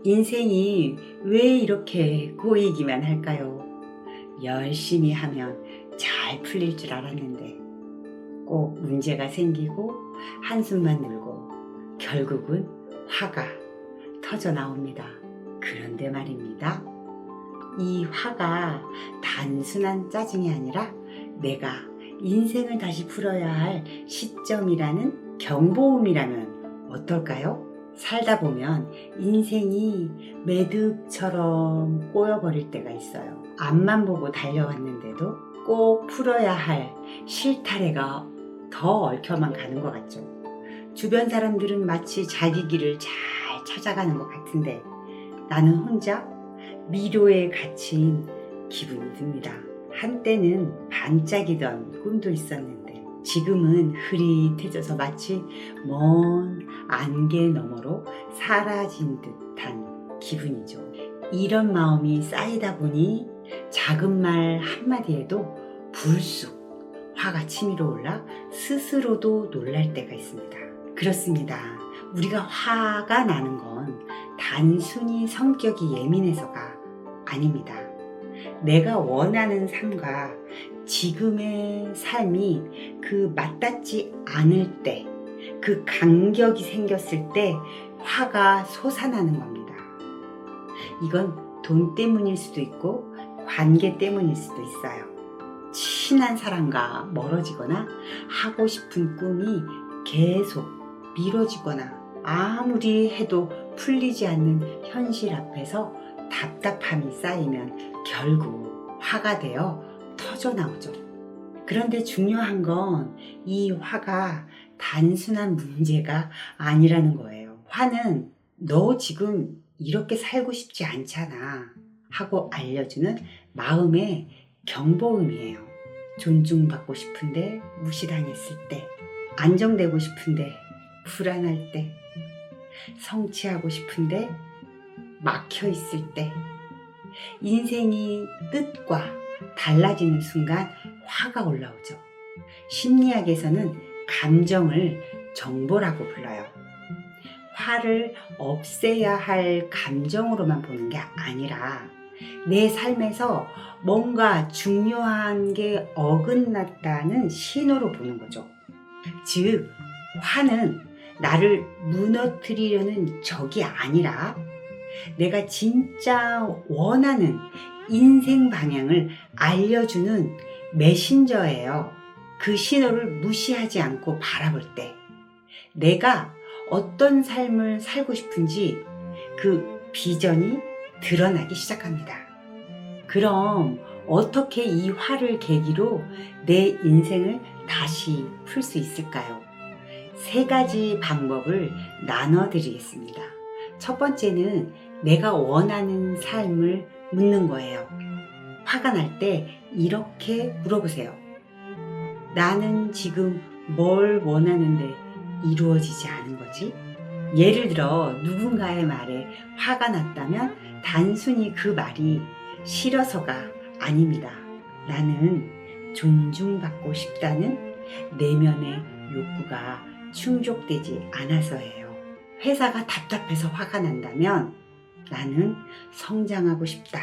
인생이 왜 이렇게 꼬이기만 할까요? 열심히 하면 잘 풀릴 줄 알았는데 꼭 문제가 생기고 한숨만 늘고 결국은 화가 터져 나옵니다. 그런데 말입니다. 이 화가 단순한 짜증이 아니라 내가 인생을 다시 풀어야 할 시점이라는 경보음이라면 어떨까요? 살다 보면 인생이 매듭처럼 꼬여버릴 때가 있어요. 앞만 보고 달려왔는데도 꼭 풀어야 할 실타래가 더 얽혀만 가는 것 같죠. 주변 사람들은 마치 자기 길을 잘 찾아가는 것 같은데 나는 혼자 미로에 갇힌 기분이 듭니다. 한때는 반짝이던 꿈도 있었는데 지금은 흐릿해져서 마치 먼 안개 너머로 사라진 듯한 기분이죠. 이런 마음이 쌓이다 보니 작은 말 한마디에도 불쑥 화가 치밀어 올라 스스로도 놀랄 때가 있습니다. 그렇습니다. 우리가 화가 나는 건 단순히 성격이 예민해서가 아닙니다. 내가 원하는 삶과 지금의 삶이 그 맞닿지 않을 때, 그 간격이 생겼을 때 화가 솟아나는 겁니다. 이건 돈 때문일 수도 있고 관계 때문일 수도 있어요. 친한 사람과 멀어지거나 하고 싶은 꿈이 계속 미뤄지거나 아무리 해도 풀리지 않는 현실 앞에서 답답함이 쌓이면 결국 화가 되어 터져 나오죠. 그런데 중요한 건 이 화가 단순한 문제가 아니라는 거예요. 화는 너 지금 이렇게 살고 싶지 않잖아 하고 알려주는 마음의 경보음이에요. 존중받고 싶은데 무시당했을 때, 안정되고 싶은데 불안할 때, 성취하고 싶은데 막혀 있을 때, 인생이 뜻과 달라지는 순간 화가 올라오죠. 심리학에서는 감정을 정보라고 불러요. 화를 없애야 할 감정으로만 보는 게 아니라 내 삶에서 뭔가 중요한 게 어긋났다는 신호로 보는 거죠. 즉, 화는 나를 무너뜨리려는 적이 아니라 내가 진짜 원하는 인생 방향을 알려주는 메신저예요. 그 신호를 무시하지 않고 바라볼 때 내가 어떤 삶을 살고 싶은지 그 비전이 드러나기 시작합니다. 그럼 어떻게 이 화를 계기로 내 인생을 다시 풀 수 있을까요? 3가지 방법을 나눠드리겠습니다. 첫 번째는 내가 원하는 삶을 묻는 거예요. 화가 날 때 이렇게 물어보세요. 나는 지금 뭘 원하는데 이루어지지 않은 거지? 예를 들어 누군가의 말에 화가 났다면 단순히 그 말이 싫어서가 아닙니다. 나는 존중받고 싶다는 내면의 욕구가 충족되지 않아서예요. 회사가 답답해서 화가 난다면 나는 성장하고 싶다.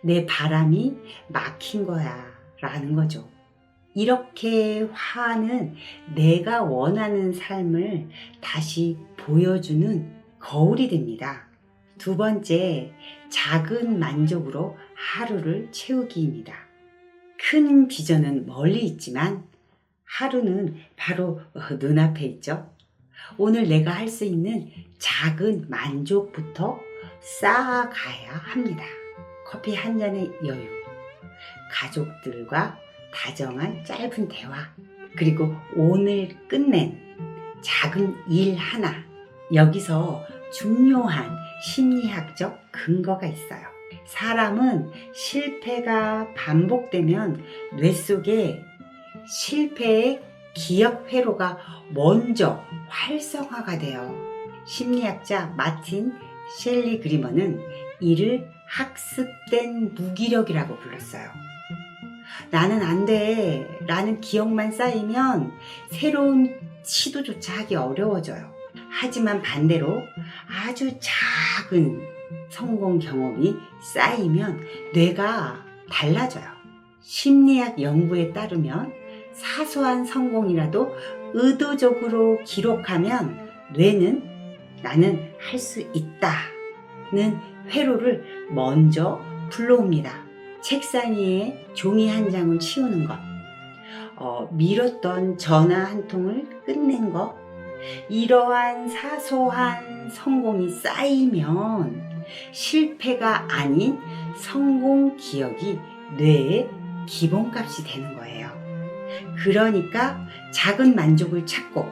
내 바람이 막힌 거야 라는 거죠. 이렇게 화는 내가 원하는 삶을 다시 보여주는 거울이 됩니다. 2번째, 작은 만족으로 하루를 채우기입니다. 큰 비전은 멀리 있지만 하루는 바로 눈앞에 있죠. 오늘 내가 할 수 있는 작은 만족부터 쌓아가야 합니다. 커피 한 잔의 여유, 가족들과 다정한 짧은 대화, 그리고 오늘 끝낸 작은 일 하나. 여기서 중요한 심리학적 근거가 있어요. 사람은 실패가 반복되면 뇌 속에 실패의 기억 회로가 먼저 활성화가 돼요. 심리학자 마틴 셸리 그리머는 이를 학습된 무기력이라고 불렀어요. 나는 안 돼 라는 기억만 쌓이면 새로운 시도조차 하기 어려워져요. 하지만 반대로 아주 작은 성공 경험이 쌓이면 뇌가 달라져요. 심리학 연구에 따르면 사소한 성공이라도 의도적으로 기록하면 뇌는 나는 할 수 있다는 회로를 먼저 불러옵니다. 책상 위에 종이 한 장을 치우는 것, 미뤘던 전화 한 통을 끝낸 것, 이러한 사소한 성공이 쌓이면 실패가 아닌 성공 기억이 뇌의 기본값이 되는 거예요. 그러니까 작은 만족을 찾고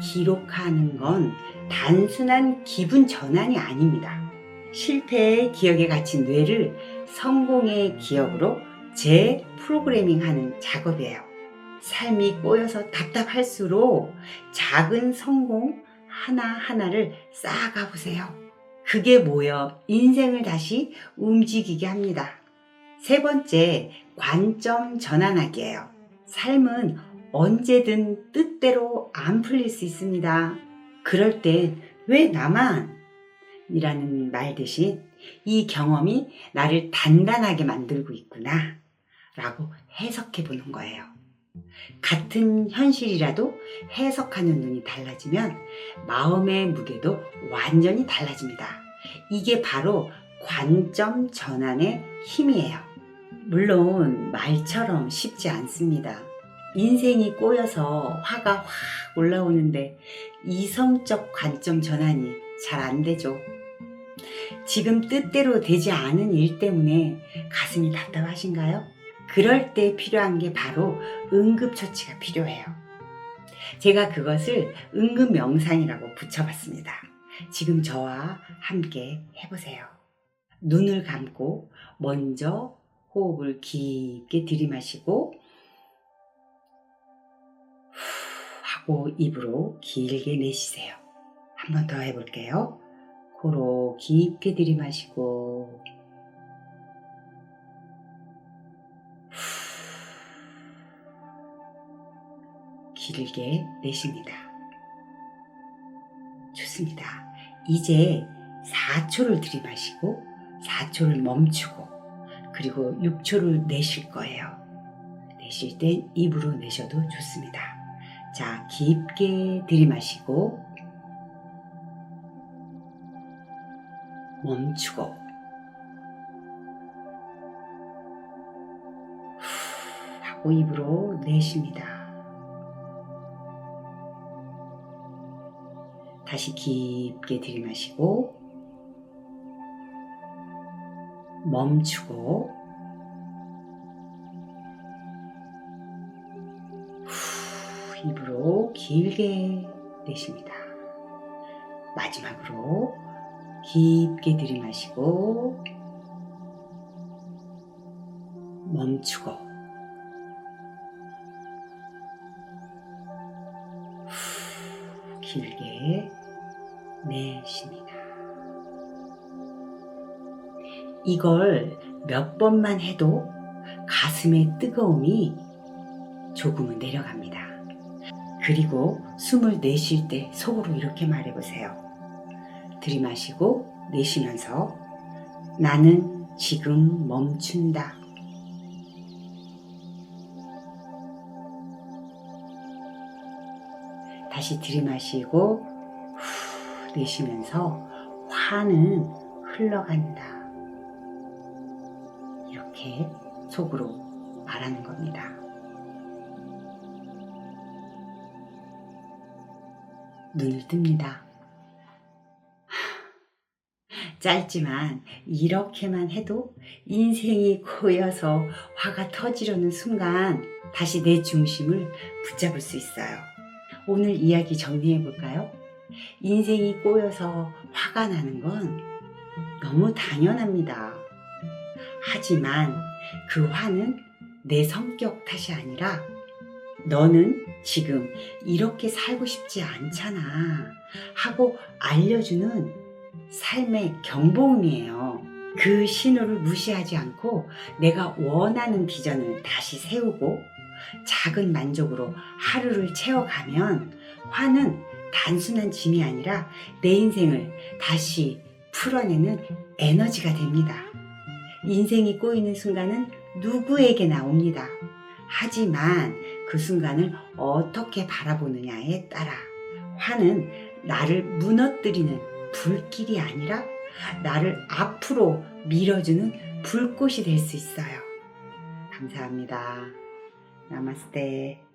기록하는 건 단순한 기분 전환이 아닙니다. 실패의 기억에 갇힌 뇌를 성공의 기억으로 재프로그래밍하는 작업이에요. 삶이 꼬여서 답답할수록 작은 성공 하나하나를 쌓아가 보세요. 그게 모여 인생을 다시 움직이게 합니다. 세 번째, 관점 전환하기예요. 삶은 언제든 뜻대로 안 풀릴 수 있습니다. 그럴 땐 왜 나만? 이라는 말 대신 이 경험이 나를 단단하게 만들고 있구나 라고 해석해 보는 거예요. 같은 현실이라도 해석하는 눈이 달라지면 마음의 무게도 완전히 달라집니다. 이게 바로 관점 전환의 힘이에요. 물론 말처럼 쉽지 않습니다. 인생이 꼬여서 화가 확 올라오는데 이성적 관점 전환이 잘 안 되죠. 지금 뜻대로 되지 않은 일 때문에 가슴이 답답하신가요? 그럴 때 필요한 게 바로 응급처치가 필요해요. 제가 그것을 응급명상이라고 붙여봤습니다. 지금 저와 함께 해보세요. 눈을 감고 먼저 호흡을 깊게 들이마시고 하고 입으로 길게 내쉬세요. 한 번 더 해볼게요. 코로 깊게 들이마시고 길게 내쉽니다. 좋습니다. 이제 4초를 들이마시고 4초를 멈추고 그리고 6초를 내쉴 거예요. 내쉴 땐 입으로 내셔도 좋습니다. 자, 깊게 들이마시고 멈추고 하고 입으로 내쉽니다. 다시 깊게 들이마시고 멈추고 입으로 길게 내쉽니다. 마지막으로 깊게 들이마시고 멈추고 길게 내쉽니다. 이걸 몇 번만 해도 가슴의 뜨거움이 조금은 내려갑니다. 그리고 숨을 내쉴 때 속으로 이렇게 말해보세요. 들이마시고 내쉬면서 나는 지금 멈춘다. 다시 들이마시고 내쉬면서 화는 흘러간다. 이렇게 속으로 말하는 겁니다. 눈을 뜹니다. 짧지만 이렇게만 해도 인생이 고여서 화가 터지려는 순간 다시 내 중심을 붙잡을 수 있어요. 오늘 이야기 정리해 볼까요? 인생이 꼬여서 화가 나는 건 너무 당연합니다. 하지만 그 화는 내 성격 탓이 아니라 너는 지금 이렇게 살고 싶지 않잖아 하고 알려주는 삶의 경보음이에요. 그 신호를 무시하지 않고 내가 원하는 비전을 다시 세우고 작은 만족으로 하루를 채워가면 화는 단순한 짐이 아니라 내 인생을 다시 풀어내는 에너지가 됩니다. 인생이 꼬이는 순간은 누구에게나 옵니다. 하지만 그 순간을 어떻게 바라보느냐에 따라 화는 나를 무너뜨리는 불길이 아니라 나를 앞으로 밀어주는 불꽃이 될 수 있어요. 감사합니다. 나마스테.